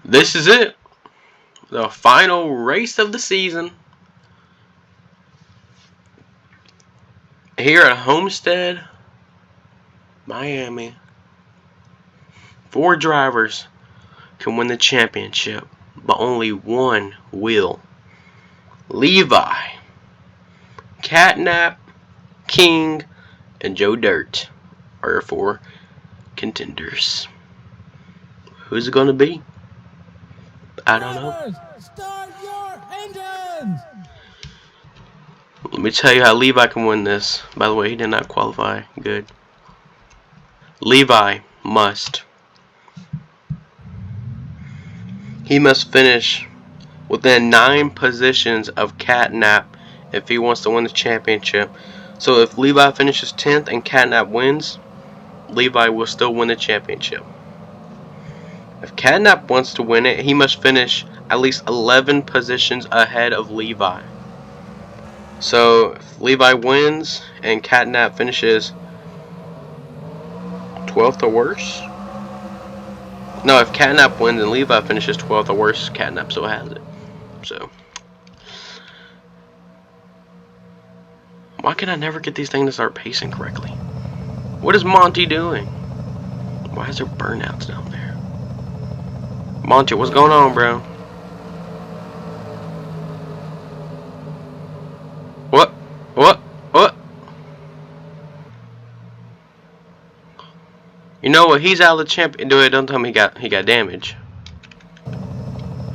This is it. The final race of the season. Here at Homestead, Miami. 4 drivers can win the championship, but only one will. Levi, Catnap, King, and Joe Dirt are your 4 contenders. Who's it gonna be? I don't know. Start your engines! Let me tell you how Levi can win this. By the way, he did not qualify. Good. Levi must. He must finish within 9 positions of Catnap if he wants to win the championship. So if Levi finishes 10th and Catnap wins, Levi will still win the championship. If Catnap wants to win it, he must finish at least 11 positions ahead of Levi. So if Levi wins and Catnap finishes 12th or worse. No, if Catnap wins and Levi finishes 12th or worse, Catnap still has it. So why can I never get these things to start pacing correctly? What is Monty doing? Why is there burnouts down there? Monty, what's going on, bro? What? You know what? He's out of the champion. Don't tell me he got damage.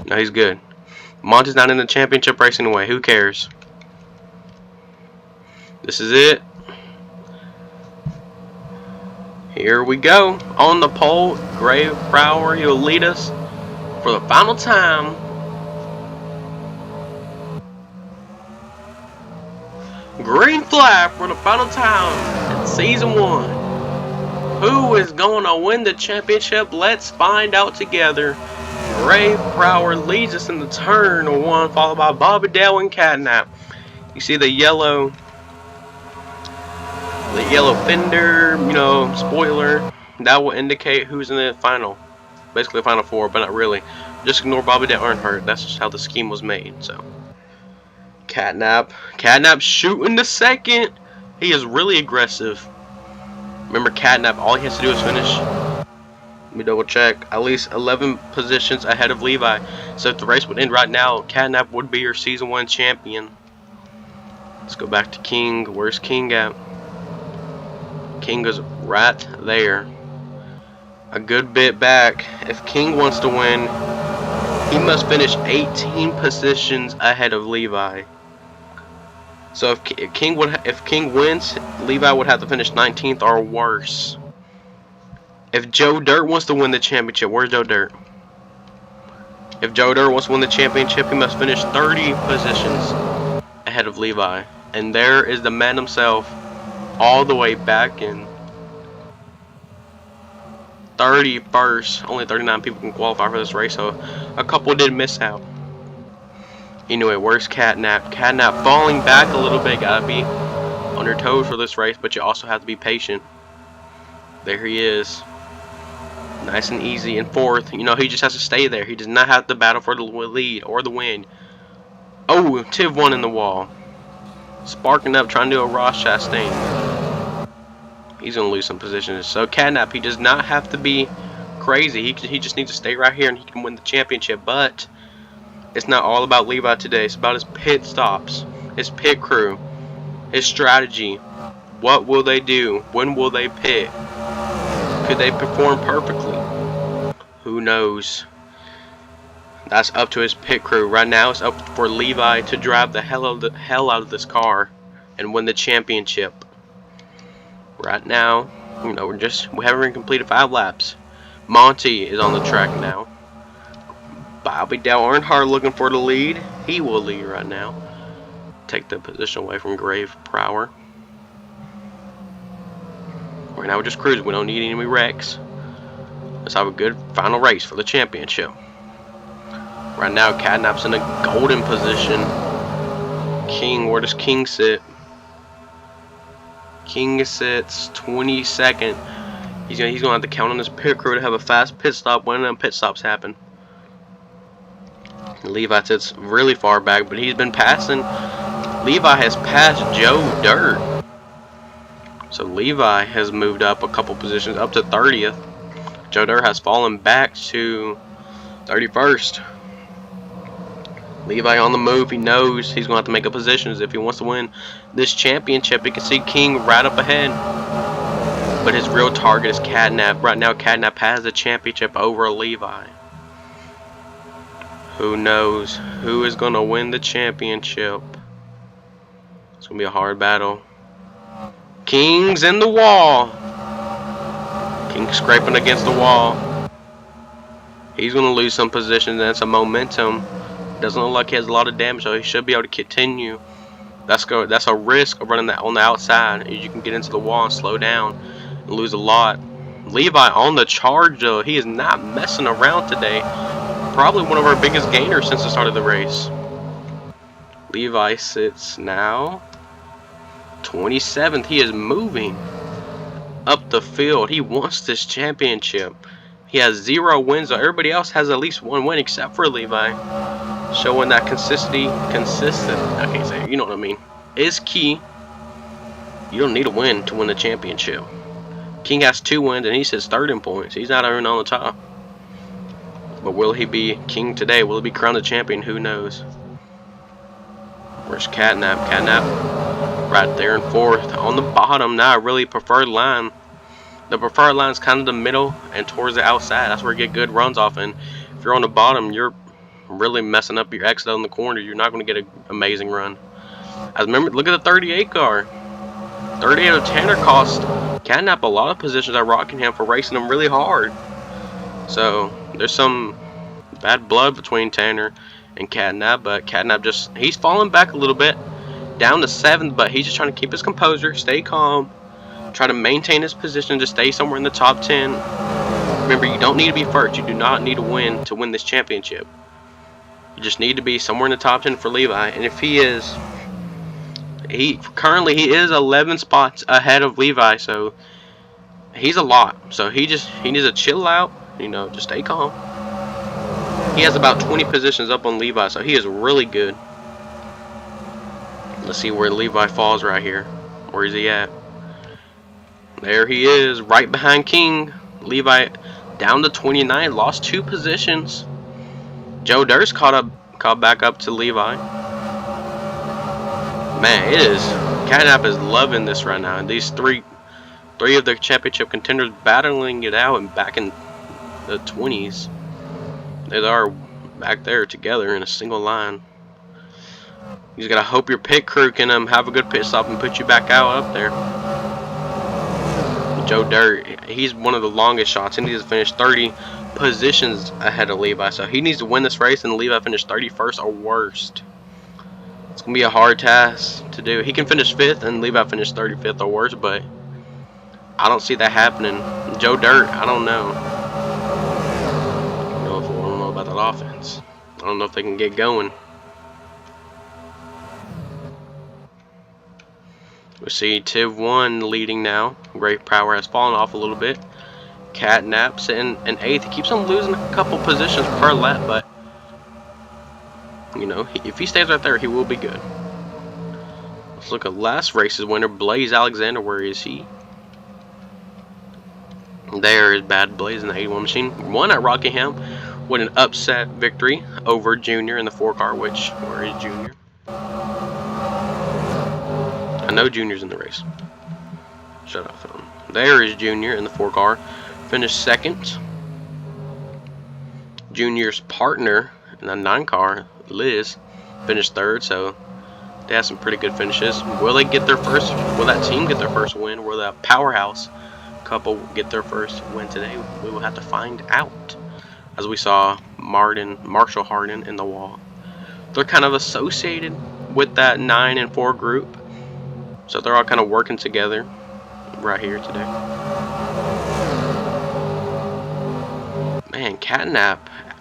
No, he's good. Monty's not in the championship race anyway. Who cares? This is it. Here we go. On the pole, Grave Brower. He'll lead us for the final time. Green flag for the final time in season 1. Who is going to win the championship? Let's find out together. Grave Brower leads us in the turn 1, followed by Bobby Dale and Catnap. You see the yellow fender, spoiler. That will indicate who's in the final. Basically the final 4, but not really. Just ignore Bobby Dale Earnhardt. That's just how the scheme was made. So Catnap shooting the second. He is really aggressive. Remember, Catnap, all he has to do is finish. Let me double check. At least 11 positions ahead of Levi. So if the race would end right now, Catnap would be your season 1 champion. Let's go back to King. Where's King at? King is right there. A good bit back. If King wants to win, he must finish 18 positions ahead of Levi. So if King wins, Levi would have to finish 19th or worse. If Joe Dirt wants to win the championship, where's Joe Dirt? If Joe Dirt wants to win the championship, he must finish 30 positions ahead of Levi. And there is the man himself, all the way back in 31st. Only 39 people can qualify for this race, so a couple did miss out. Anyway, where's Catnap? Catnap falling back a little bit. Gotta be on your toes for this race, but you also have to be patient. There he is. Nice and easy in 4th. He just has to stay there. He does not have to battle for the lead or the win. Oh, Tiv 1 in the wall. Sparking up, trying to do a Ross Chastain. He's going to lose some positions. So Catnap, he does not have to be crazy. He just needs to stay right here and he can win the championship. But it's not all about Levi today. It's about his pit stops, his pit crew, his strategy. What will they do? When will they pit? Could they perform perfectly? Who knows? That's up to his pit crew. Right now, it's up for Levi to drive the hell out of this car and win the championship. Right now, we haven't even completed 5 laps. Monty is on the track now. Bobby Dale Earnhardt looking for the lead. He will lead right now. Take the position away from Grave Brower. Right now we're just cruising. We don't need any wrecks. Let's have a good final race for the championship. Right now Catnap's in a golden position. King, where does King sit? King sits 22nd. He's gonna have to count on his pit crew to have a fast pit stop when them pit stops happen. Levi sits really far back, but he's been passing. Levi has passed Joe Dirt. So Levi has moved up a couple positions, up to 30th. Joe Dirt has fallen back to 31st. Levi on the move. He knows he's going to have to make up positions if he wants to win this championship. You can see King right up ahead. But his real target is Catnap. Right now, Catnap has the championship over Levi. Who knows who is going to win the championship? It's going to be a hard battle. King's in the wall. King scraping against the wall. He's going to lose some positions and some momentum. Doesn't look like he has a lot of damage, so he should be able to continue. That's a risk of running that on the outside. You can get into the wall and slow down and lose a lot. Levi on the charge though. He is not messing around today. Probably one of our biggest gainers since the start of the race. Levi sits now 27th. He is moving up the field. He wants this championship. He has 0 wins, so everybody else has at least 1 win except for Levi. Showing that consistent, I can't say it, you know what I mean, is key. You don't need a win to win the championship. King has 2 wins and he sits 3rd in points. He's not even on the top. But will he be king today? Will he be crowned the champion? Who knows? Where's Catnap? Catnap right there in 4th. On the bottom now, I really preferred line. The preferred line is kind of the middle and towards the outside. That's where you get good runs off. And if you're on the bottom, you're really messing up your exit on the corner. You're not going to get an amazing run. Remember, look at the 38 car. 38 of Tanner cost Catnap a lot of positions at Rockingham for racing him really hard. So there's some bad blood between Tanner and Catnap, but Catnap he's falling back a little bit, down to 7th, but he's just trying to keep his composure, stay calm, try to maintain his position, to stay somewhere in the top 10. Remember, you don't need to be first. You do not need to win this championship. You just need to be somewhere in the top 10 for Levi. And if he is, currently he is 11 spots ahead of Levi, so he's a lot. So he needs to chill out, you know, just stay calm. He has about 20 positions up on Levi, so he is really good. Let's see where Levi falls right here. Where is he at? There he is, right behind King. Levi down to 29, lost 2 positions. Joe Durst caught back up to Levi. Man, Catnap is loving this right now. And these three of the championship contenders battling it out and back in the 20s. They are back there together in a single line. You just gotta hope your pit crew can have a good pit stop and put you back out up there. Joe Dirt, he's one of the longest shots. He needs to finish 30 positions ahead of Levi, so he needs to win this race and Levi finish 31st or worst. It's gonna be a hard task to do. He can finish 5th and Levi finish 35th or worse, but I don't see that happening. Joe Dirt, I don't know. I don't know about that offense. I don't know if they can get going. We see Tiv 1 leading now. Great Power has fallen off a little bit. Catnap sitting in 8th. He keeps on losing a couple positions per lap, but you know, if he stays right there, he will be good. Let's look at last race's winner, Blaze Alexander. Where is he? There is Bad Blaze in the 81 machine. Won at Rockingham with an upset victory over Junior in the 4 car. Where is Junior? I know Junior's in the race. Shut up, phone. There is Junior in the 4 car. Finished 2nd. Junior's partner in the 9 car, Liz, finished 3rd. So they have some pretty good finishes. Will they get their first? Will that team get their first win? Will that powerhouse couple get their first win today? We will have to find out. As we saw Marshall Harden in the wall. They're kind of associated with that 9 and 4 group. So they're all kind of working together right here today. Man, Catnap.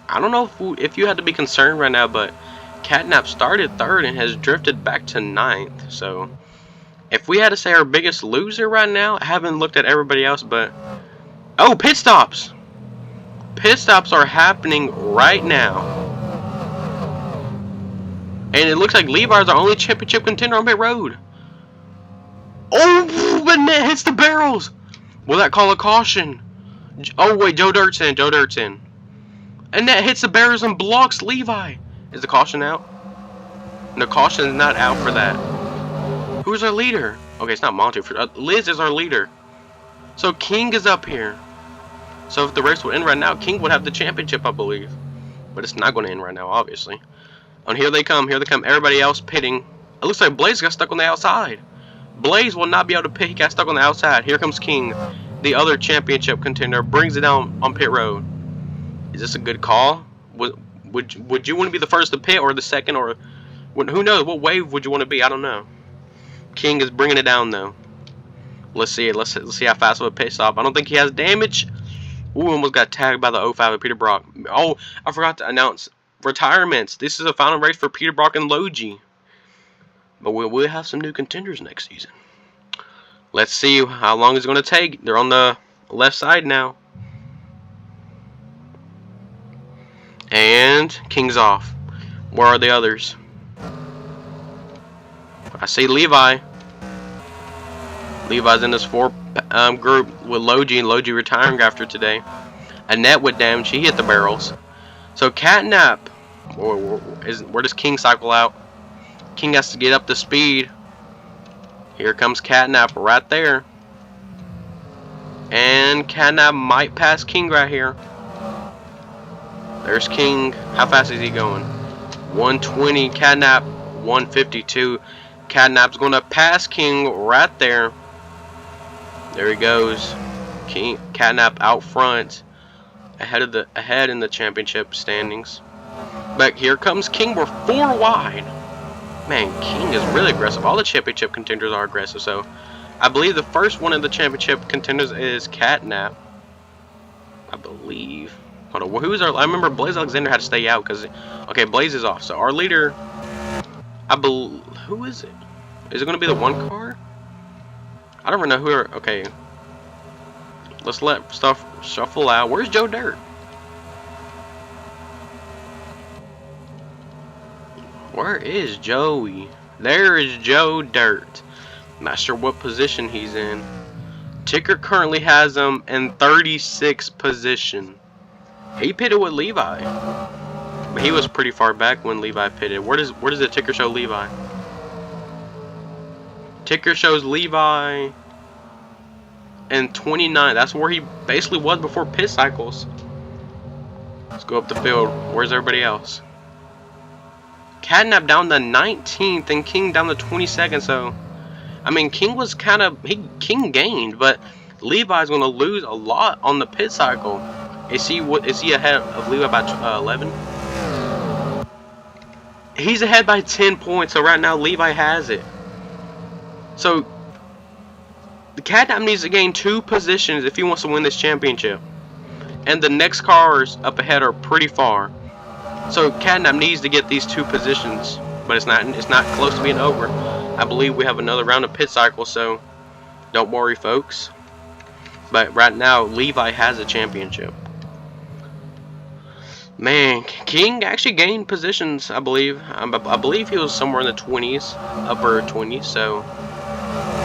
I don't know if you had to be concerned right now, but Catnap started 3rd and has drifted back to 9th. So if we had to say our biggest loser right now, I haven't looked at everybody else, but oh, pit stops. Pit stops are happening right now. And it looks like Levi's our only championship contender on pit road. Oh, but Net hits the barrels. Will that call a caution? Oh, wait, Joe Dirt's in. Joe Dirt's in. And Net hits the barrels and blocks Levi. Is the caution out? No, caution is not out for that. Who's our leader? Okay, it's not Monty. Liz is our leader. So King is up here. So if the race would end right now, King would have the championship, I believe. But it's not going to end right now, obviously. And here they come. Here they come. Everybody else pitting. It looks like Blaze got stuck on the outside. Blaze will not be able to pit. He got stuck on the outside. Here comes King, the other championship contender. Brings it down on pit road. Is this a good call? Would you want to be the first to pit or the second, or who knows? What wave would you want to be? I don't know. King is bringing it down though. Let's see it. Let's see how fast of a pit stop. I don't think he has damage. Ooh, almost got tagged by the 05 of Peter Brock. Oh, I forgot to announce retirements. This is a final race for Peter Brock and Logie. But we'll have some new contenders next season. Let's see how long it's going to take. They're on the left side now. And King's off. Where are the others? I see Levi. Levi's in this 4 group with Logie. Logie retiring after today. Annette with damage. She hit the barrels. So Catnap. Where does King cycle out? King has to get up to speed. Here comes Catnap right there. And Catnap might pass King right here. There's King. How fast is he going? 120. Catnap 152. Catnap's going to pass King right there. There he goes. King Catnap out front, ahead in the championship standings. But here comes King. We're 4 wide. Man, King is really aggressive. All the championship contenders are aggressive. So, I believe the first one of the championship contenders is Catnap. I believe. Hold on. Who's our? I remember Blaze Alexander had to stay out because. Okay, Blaze is off. So our leader. Who is it? Is it going to be the 1 car? I don't know who. Okay. Let's let stuff shuffle out. Where's Joe Dirt? Where is Joey? There is Joe Dirt. Not sure what position he's in. Ticker currently has him in 36th position. He pitted with Levi. But he was pretty far back when Levi pitted. Where does the ticker show Levi? Ticker shows Levi in 29. That's where he basically was before pit cycles. Let's go up the field. Where's everybody else? Catnap down to 19th and King down to 22nd. So, I mean, King was King gained, but Levi's going to lose a lot on the pit cycle. Is he ahead of Levi by 11? He's ahead by 10 points. So right now Levi has it. So the Catnap needs to gain 2 positions if he wants to win this championship. And the next cars up ahead are pretty far. So Catnap needs to get these 2 positions, but it's not close to being over. I believe we have another round of pit cycle, so don't worry, folks. But right now, Levi has a championship. Man, King actually gained positions, I believe. I believe he was somewhere in the 20s, upper 20s. So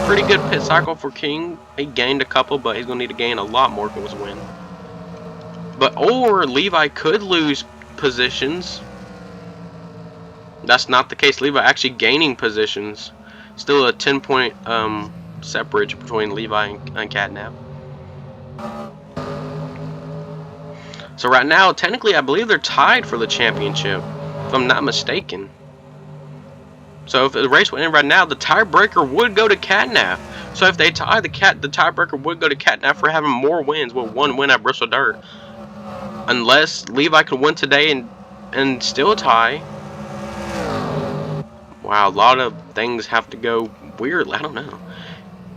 pretty good pit cycle for King. He gained a couple, but he's gonna need to gain a lot more if he wants to win. Or Levi could lose positions. That's not the case. Levi actually gaining positions. Still a 10-point separate between Levi and Catnap. So right now, technically, I believe they're tied for the championship, if I'm not mistaken. So if the race would end right now, the tiebreaker would go to Catnap. So if they tie, the tiebreaker would go to Catnap for having more wins with 1 win at Bristol Dirt. Unless Levi could win today and still tie. Wow, a lot of things have to go weirdly. I don't know.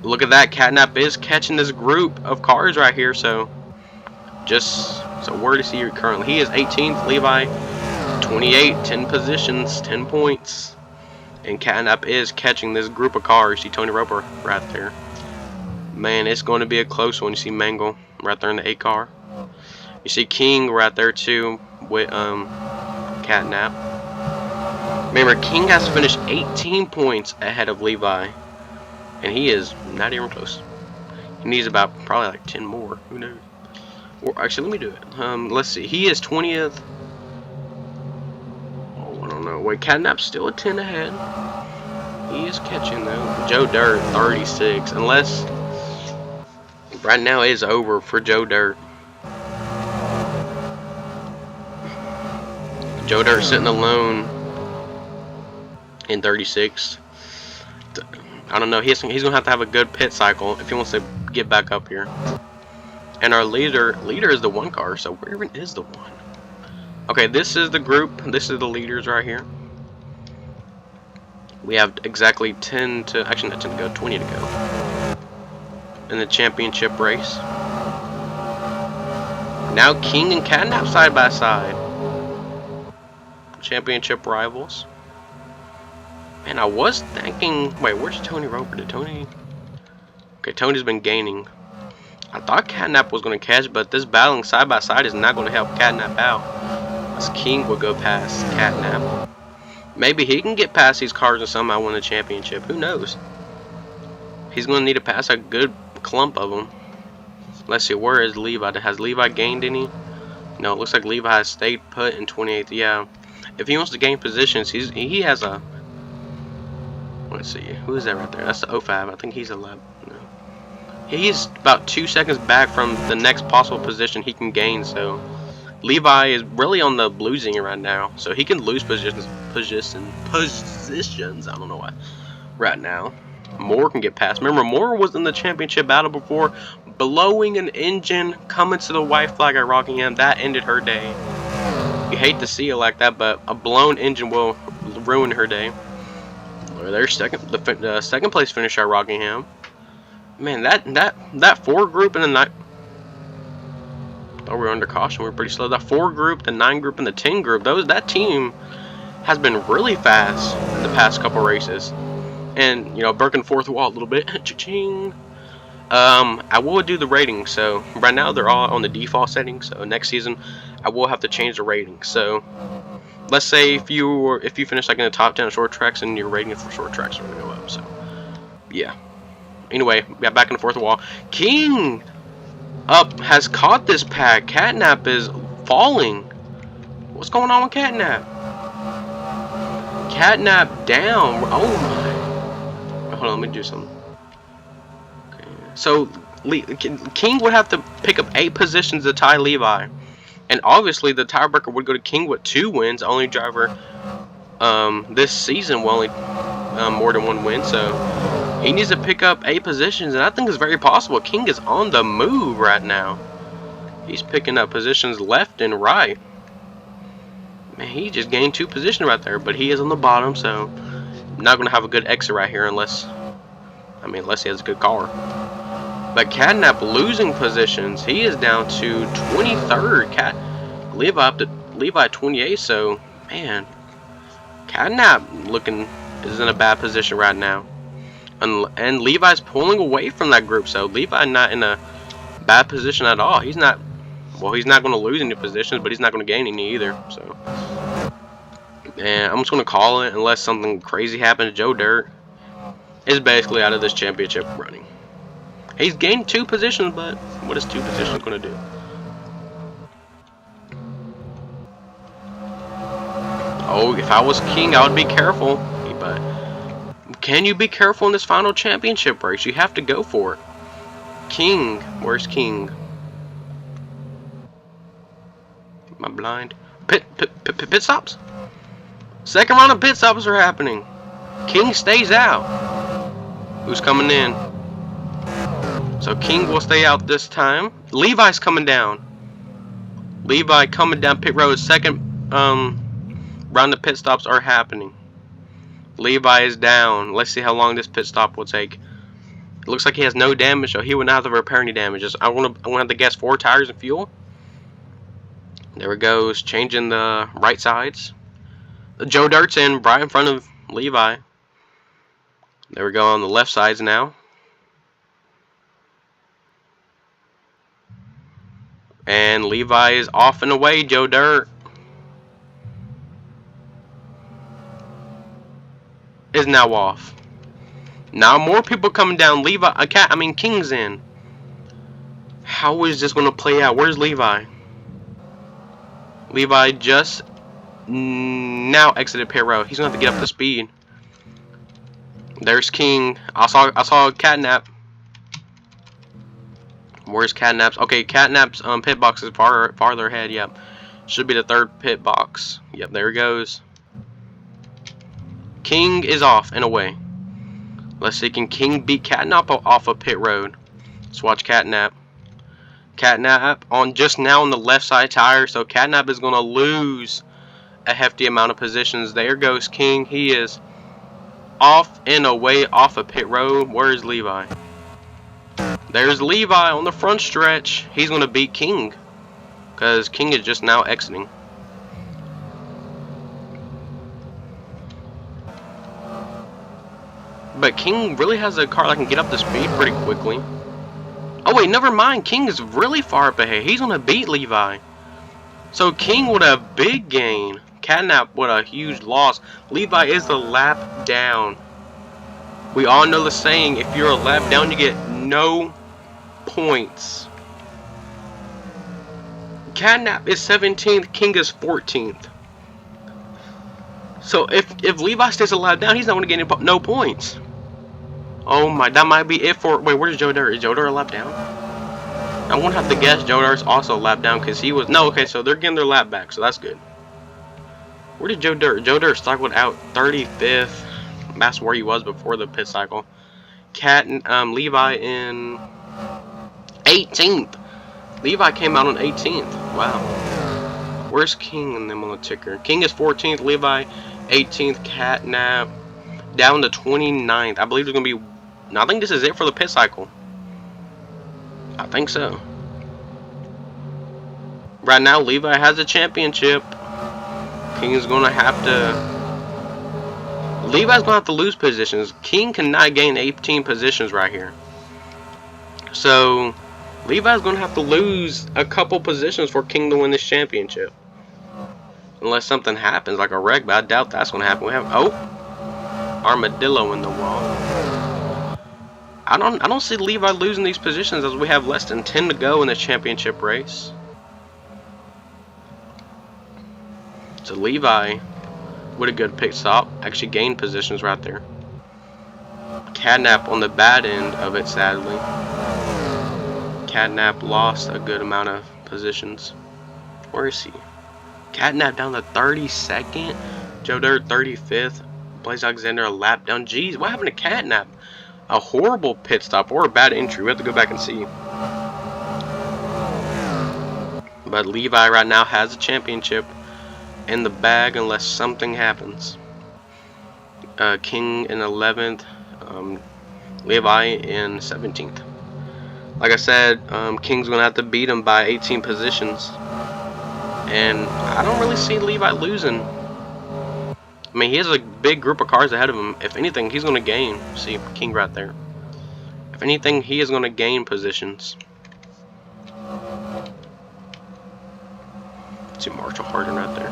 Look at that. Catnap is catching this group of cars right here. So where is he currently? He is 18th. Levi 28, 10 positions, 10 points. And Catnap is catching this group of cars. See Tony Roper right there. Man, it's going to be a close one. You see Mangle right there in the 8 car. You see King right there too with Catnap. Remember, King has finished 18 points ahead of Levi, and he is not even close. He needs about probably like 10 more. Who knows? Or actually, let me do it. Let's see. He is 20th. Oh, I don't know. Wait, Catnap's still a 10 ahead. He is catching though. Joe Dirt 36. Unless right now it is over for Joe Dirt. Joe Dirt sitting alone in 36. I don't know. He's gonna have to have a good pit cycle if he wants to get back up here. And our leader is the 1 car. So where even is the 1? Okay, this is the group. This is the leaders right here. We have exactly 10 to, actually not 10 to go, 20 to go in the championship race. Now King and Catnap side by side. Championship rivals. Man, I was thinking, wait, where's Tony Roper? Did Tony? Okay, Tony's been gaining. I thought Catnap was going to catch, but this battling side by side is not going to help Catnap out. As King will go past Catnap. Maybe he can get past these cars and somehow win the championship. Who knows? He's going to need to pass a good clump of them. Let's see, where is Levi? Has Levi gained any? No, it looks like Levi has stayed put in 28th. Yeah. If he wants to gain positions, he has a... Let's see, who is that right there? That's the 05. I think he's 11. No. He's about 2 seconds back from the next possible position he can gain, so... Levi is really on the losing right now, so he can lose positions, I don't know why, right now. Moore can get past. Remember, Moore was in the championship battle before, blowing an engine, coming to the white flag at Rockingham. That ended her day. You hate to see it like that, but a blown engine will ruin her day. There's the second place finisher at Rockingham. Man, that 4 group in the night. Oh, we're under caution. We're pretty slow. That 4 group, the 9 group, and the 10 group. That team has been really fast in the past couple races. And you know, broken fourth wall a little bit. Cha-ching. I will do the rating. So right now they're all on the default setting. So next season, I will have to change the rating. So let's say if you finish like in the top 10 short tracks, and your rating for short tracks are gonna go up. So yeah. Anyway, we got back in the fourth wall. King up has caught this pack. Catnap is falling. What's going on with Catnap? Catnap down. Oh my. Hold on, let me do something. Okay. So King would have to pick up 8 positions to tie Levi. And obviously the tiebreaker would go to King with 2 wins. Only driver this season will only more than 1 win. So he needs to pick up 8 positions, and I think it's very possible. King is on the move right now. He's picking up positions left and right. Man, he just gained 2 positions right there, but he is on the bottom, so not going to have a good exit right here unless he has a good car. But Catnap losing positions. He is down to 23rd. Levi up to Levi 28. So man, Catnap is in a bad position right now. And Levi's pulling away from that group, so Levi not in a bad position at all. He's not going to lose any positions, but he's not going to gain any either. So, and I'm just going to call it unless something crazy happens. Joe Dirt is basically out of this championship running. He's gained 2 positions, but what is 2 positions going to do? Oh, if I was King, I would be careful, but can you be careful in this final championship race? You have to go for it. King, where's King? Am I blind? Pit stops. Second round of pit stops are happening. King stays out. Who's coming in? So King will stay out this time. Levi's coming down. Levi coming down pit road. Second round of pit stops are happening. Levi is down. Let's see how long this pit stop will take. It looks like he has no damage, so he would not have to repair any damages. I want to have to guess 4 tires and fuel. There it goes, changing the right sides. Joe Dirt's in right in front of Levi. There we go on the left sides now. And Levi is off and away, Joe Dirt. is now off. Now more people coming down. King's in. How is this going to play out? Where's Levi? Levi just now exited pit road. He's going to have to get up to speed. There's King. I saw Catnap. Where's Catnap's? Okay, Catnap's pit box is farther ahead. Yep, should be the third pit box. Yep, there he goes. King is off and away. Let's see, can King beat Catnap off of pit road? Let's watch Catnap. Catnap on just now on the left side tire, so Catnap is going to lose a hefty amount of positions. There goes King. He is off and away off of pit road. Where is Levi? There's Levi on the front stretch. He's going to beat King because King is just now exiting. But King really has a car that can get up to speed pretty quickly. Oh wait, never mind. King is really far up ahead. He's going to beat Levi. So King with a big gain. Catnap with a huge loss. Levi is a lap down. We all know the saying, if you're a lap down, you get no points. Catnap is 17th, King is 14th. So if Levi stays a lap down, he's not going to get no points. Oh my, that might be it for... Wait, where's Joe Dirt? Is Joe Dirt a lap down? I won't have to guess Joe Dirt's also a lap down because he was... No, okay, so they're getting their lap back, so that's good. Where did Joe Dirt? Joe Dirt cycled out 35th. That's where he was before the pit cycle. Levi in 18th. Levi came out on 18th. Wow. Where's King and them on the ticker? King is 14th. Levi 18th. Catnap down to 29th. I believe it's going to be... I think this is it for the pit cycle. I think so. Right now, Levi has the championship. King is going to have to... Levi's going to have to lose positions. King cannot gain 18 positions right here. So, Levi's going to have to lose a couple positions for King to win this championship. Unless something happens, like a wreck, but I doubt that's going to happen. We have... Oh! Armadillo in the wall. I don't see Levi losing these positions as we have less than 10 to go in the championship race. So Levi with a good pit stop actually gained positions right there. Catnap on the bad end of it, sadly. Catnap lost a good amount of positions. Where is he? Catnap down to 32nd. Joe Dirt 35th. Blaze Alexander a lap down. Jeez, what happened to Catnap? A horrible pit stop or a bad entry. We have to go back and see. But Levi right now has a championship in the bag unless something happens. King in 11th. Levi in 17th. Like I said, King's going to have to beat him by 18 positions. And I don't really see Levi losing. I mean, he has a big group of cars ahead of him. If anything, he's going to gain. See, King right there. If anything, he is going to gain positions. See Marshall Harden right there.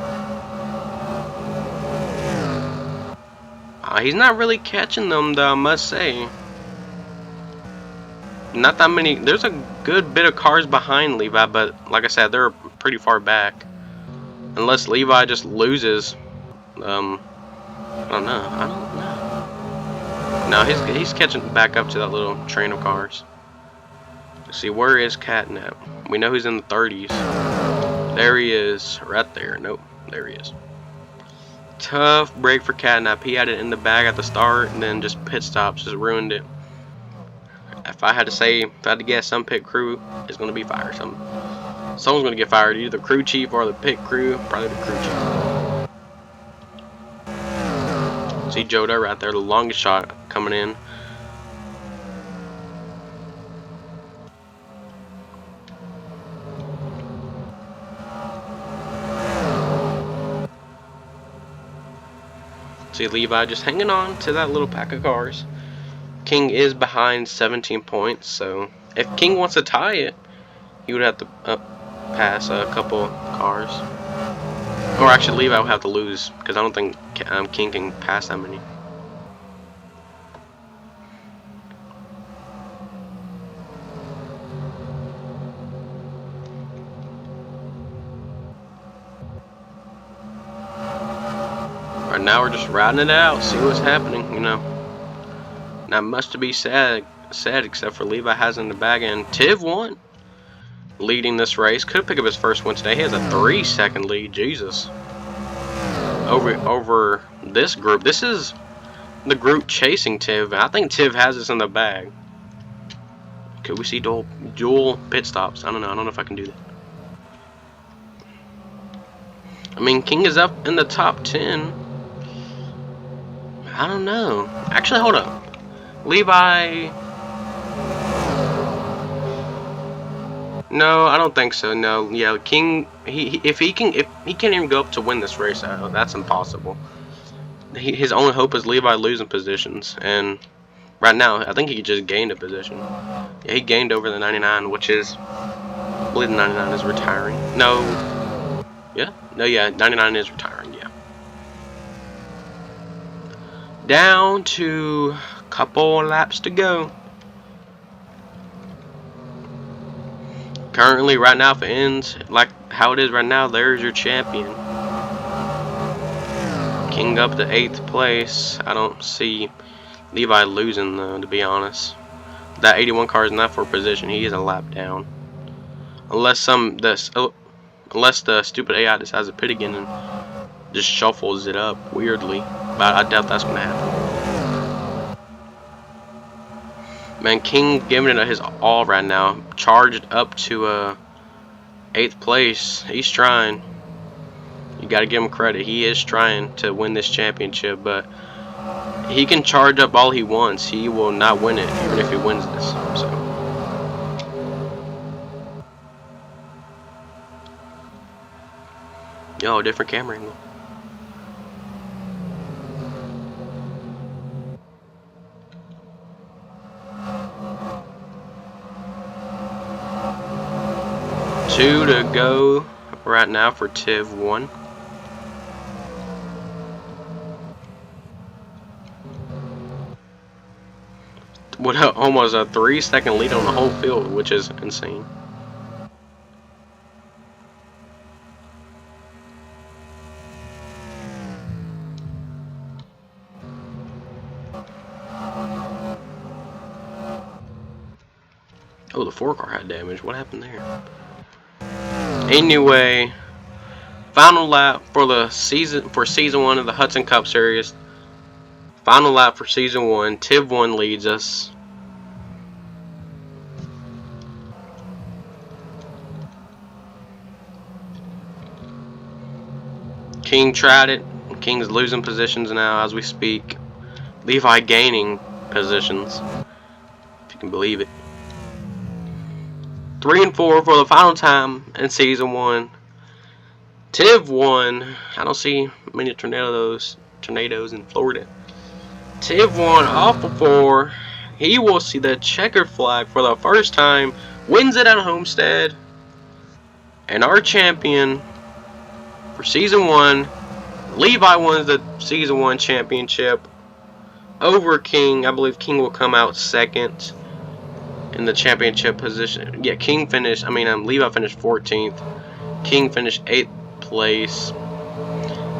He's not really catching them, though, I must say. Not that many. There's a good bit of cars behind Levi, but like I said, they're pretty far back. Unless Levi just loses. I don't know. No, he's catching back up to that little train of cars. Let's see, where is Catnap? We know he's in the 30s. There he is, right there. Nope, there he is. Tough break for Catnap. He had it in the bag at the start, and then just pit stops just ruined it. If I had to say, if I had to guess, some pit crew is going to be fired. Someone's going to get fired, either the crew chief or the pit crew. Probably the crew chief. See Joda right there, the longest shot coming in. See Levi just hanging on to that little pack of cars. King is behind 17 points, so if King wants to tie it, he would have to pass a couple cars. Or actually, Levi would have to lose, because I don't think King can pass that many. Right now we're just riding it out, see what's happening, you know. Not much to be said except for Levi has in the bag, and Tiv won. Leading this race. Could pick up his first win today. He has a 3-second lead. Jesus. Over this group. This is the group chasing Tiv. I think Tiv has this in the bag. Could we see dual pit stops? I don't know. I don't know if I can do that. I mean, King is up in the top 10. I don't know. Actually, hold up. Levi. No, I don't think so. No, yeah, King. If he can't even go up to win this race, that's impossible. His only hope is Levi losing positions, and right now I think he just gained a position. Yeah, he gained over the 99, which is, I believe the 99 is retiring. No, yeah, 99 is retiring. Yeah, down to a couple laps to go. Currently, right now, if it ends like how it is right now, there's your champion. King up to 8th place. I don't see Levi losing though, to be honest. That 81 car is not for position. He is a lap down. Unless the stupid AI decides to pit again and just shuffles it up weirdly. But I doubt that's gonna happen. Man, King giving it his all right now. Charged up to 8th place. He's trying. You gotta give him credit. He is trying to win this championship, but he can charge up all he wants. He will not win it, even if he wins this. So. Yo, different camera angle. Two to go right now for Tiv 1. With almost a 3-second lead on the whole field, which is insane. Oh, the 4 car had damage. What happened there? Anyway, final lap for the season 1 of the Hudson Cup Series. Final lap for season 1. Tiv 1 leads us. King tried it. King's losing positions now as we speak. Levi gaining positions, if you can believe it. 3 and 4 for the final time in season 1. Tiv 1. I don't see many tornadoes in Florida. Tiv 1 off of 4. He will see the checkered flag for the first time. Wins it at Homestead. And our champion for season 1, Levi wins the season 1 championship over King. I believe King will come out second in the championship position. Yeah, Levi finished 14th. King finished 8th place.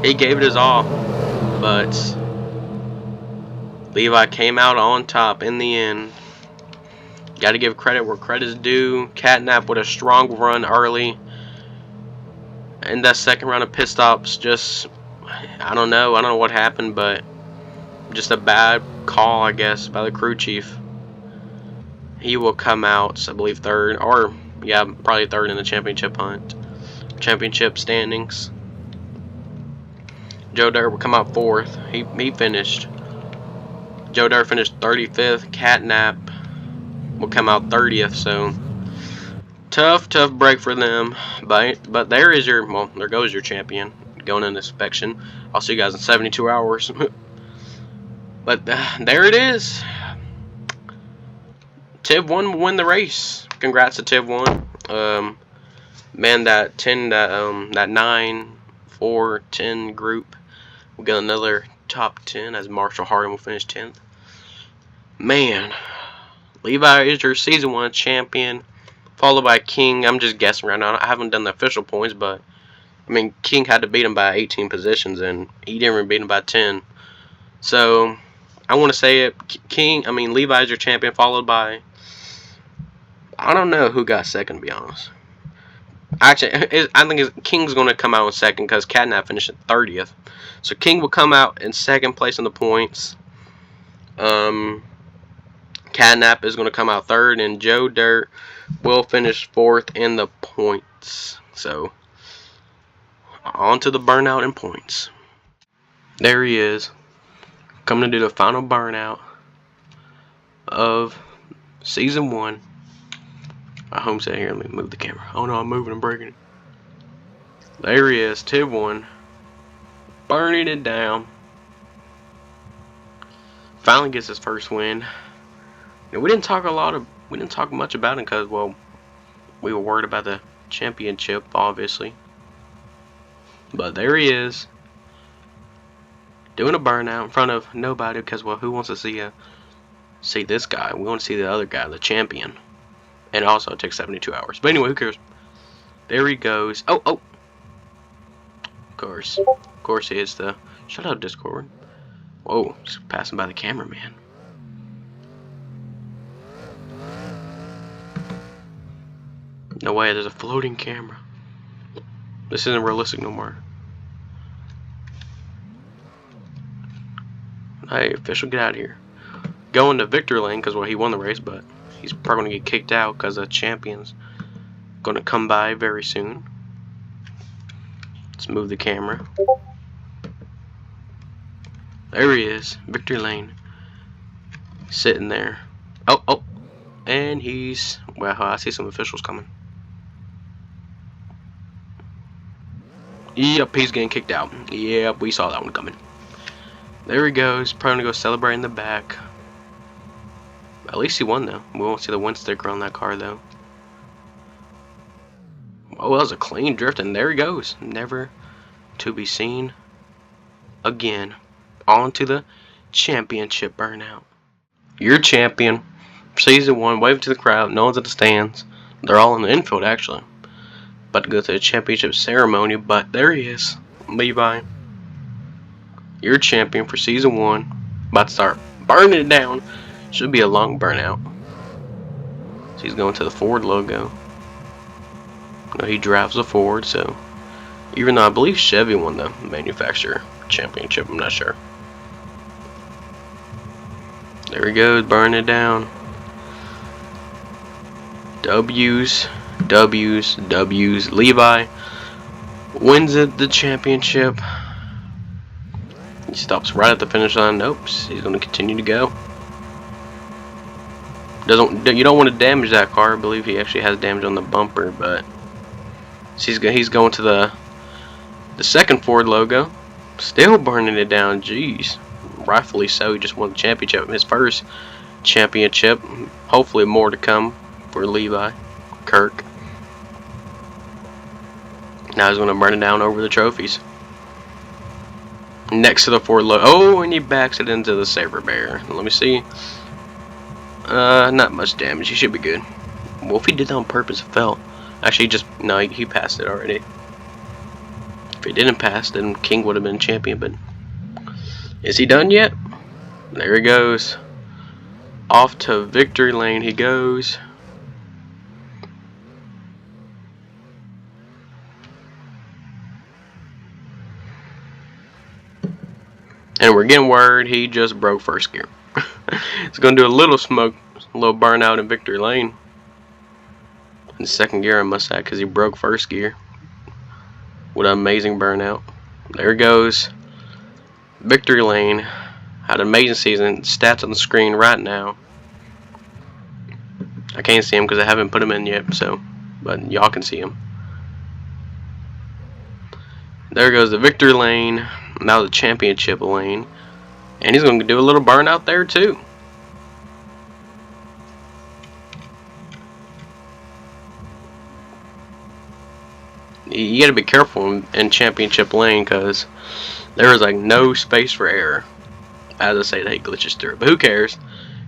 He gave it his all, but Levi came out on top in the end. Got to give credit where credit's due. Catnap with a strong run early. And that second round of pit stops, just, I don't know what happened, but just a bad call, I guess, by the crew chief. He will come out, I believe, 3rd, or yeah, probably 3rd in the championship standings. Joe Dirt will come out 4th. He finished. Joe Dirt finished 35th. Catnap will come out 30th. So tough break for them. But there goes your champion going into inspection. I'll see you guys in 72 hours. But there it is. Tiv 1 will win the race. Congrats to Tiv 1. Man, that 9, 4, 10 group will get another top 10 as Marshall Hardin will finish 10th. Man, Levi is your season 1 champion, followed by King. I'm just guessing right now. I haven't done the official points, but I mean, King had to beat him by 18 positions, and he didn't even beat him by 10. So, I want to say it. Levi's your champion, followed by, I don't know who got second, to be honest. Actually, I think King's going to come out in second because Catnap finished at 30th. So, King will come out in second place in the points. Catnap is going to come out third, and Joe Dirt will finish fourth in the points. So, on to the burnout and points. There he is, coming to do the final burnout of season 1. I homestead here. Let me move the camera. Oh no, I'm moving and breaking it. There he is, Tib 1, burning it down. Finally gets his first win. And we didn't talk much about him because, well, we were worried about the championship, obviously. But there he is, doing a burnout in front of nobody because, well, who wants to see this guy? We want to see the other guy, the champion. And also, it takes 72 hours. But anyway, who cares? There he goes. Oh. Of course, he is the. Shut up, Discord. Whoa, just passing by the cameraman. No way, there's a floating camera. This isn't realistic no more. Hey, official, get out of here. Going to victory lane because, well, he won the race, but he's probably going to get kicked out because the champion's going to come by very soon. Let's move the camera. There he is, victory lane. Sitting there. Oh. And he's, well, I see some officials coming. Yep, he's getting kicked out. Yep, we saw that one coming. There he goes, probably gonna go celebrate in the back. At least he won though. We won't see the win sticker on that car though. Oh, that was a clean drift, and there he goes. Never to be seen again. On to the championship burnout. Your champion, season 1, waving to the crowd, no one's at the stands. They're all in the infield actually. About to go to the championship ceremony, but there he is, Levi. Your champion for season 1. About to start burning it down. Should be a long burnout. So he's going to the Ford logo. No, he drives a Ford, so even though I believe Chevy won the manufacturer championship, I'm not sure. There he goes, burning it down. W's. Levi wins the championship. He stops right at the finish line. Nope, he's going to continue to go. You don't want to damage that car. I believe he actually has damage on the bumper, but he's going to the second Ford logo. Still burning it down. Jeez, rightfully so. He just won the championship, his first championship. Hopefully more to come for Levi Kirk. Now he's going to burn it down over the trophies. Next to the Ford logo. Oh, and he backs it into the Saber Bear. Let me see. Not much damage. He should be good. Well, if he did that on purpose, it fell. Actually, no, he passed it already. If he didn't pass, then King would have been champion, but is he done yet? There he goes. Off to victory lane he goes. And we're getting word he just broke first gear. He's going to do a little burnout in victory lane. In second gear, I must add, because he broke first gear. What an amazing burnout. There goes victory lane. Had an amazing season. Stats on the screen right now. I can't see him because I haven't put him in yet, but y'all can see him. There goes the victory lane. Now the championship lane. And he's going to do a little burnout there too. You got to be careful in championship lane because there is like no space for error. As I say, that he glitches through. But who cares?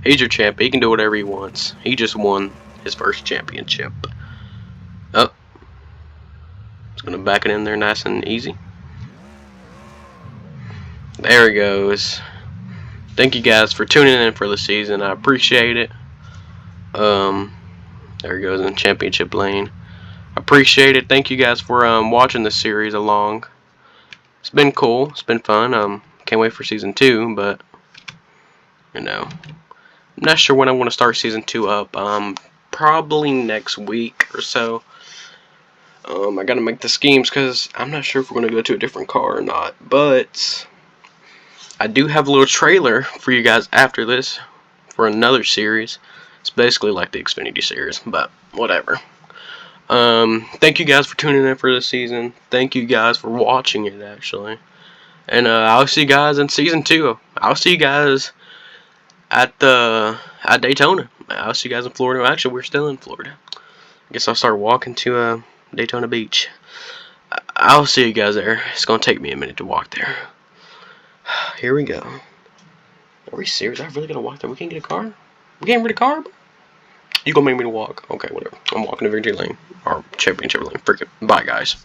He's your champ. He can do whatever he wants. He just won his first championship. Oh. Just gonna back it in there nice and easy. There it goes. Thank you guys for tuning in for the season. I appreciate it. There it goes in the championship lane. Appreciate it. Thank you guys for watching this series along. It's been cool. It's been fun. Can't wait for season 2, but you know, I'm not sure when I want to start season 2 up. Probably next week or so. I gotta make the schemes because I'm not sure if we're gonna go to a different car or not. But I do have a little trailer for you guys after this for another series. It's basically like the Xfinity series, but whatever. Thank you guys for tuning in for this season. Thank you guys for watching it, actually. And I'll see you guys in season 2. I'll see you guys at Daytona. I'll see you guys in Florida. Actually, we're still in Florida. I guess I'll start walking to Daytona Beach. I'll see you guys there. It's gonna take me a minute to walk there. Here we go. Are we serious? I'm really gonna walk there? We can't get a car? We can't get a car? You gonna make me to walk? Okay, whatever. I'm walking to victory lane. Or championship lane. Freaking. Bye, guys.